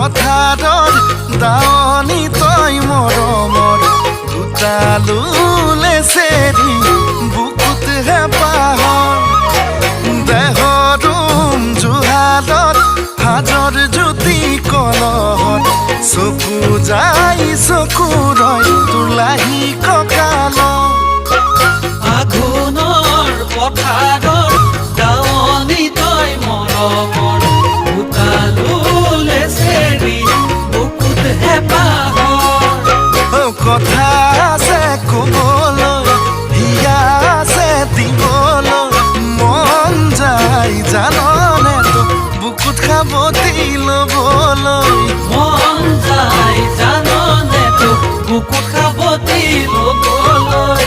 পথাৰত দাৱনী তই মৰমৰ গোটালো লেচেৰি বুকুত হেঁপাহৰ দেহৰুম জুহালত হাজৰ জ্যোতি কলহত চকু যাই চকু ৰয় তোলাহি কঁকাল আঘোণৰ পথাৰৰ দাৱনী তই মৰমৰ গোটালো লেচেৰি বুকুত হেঁপাহৰ কথা আছে ক'বলৈ হিয়া আছে দিবলৈ মন যায় জাননে তোক বুকুত সাৱটি ল'বলৈ মন যায় জাননে তোক বুকুত সাৱটি ল'বলৈ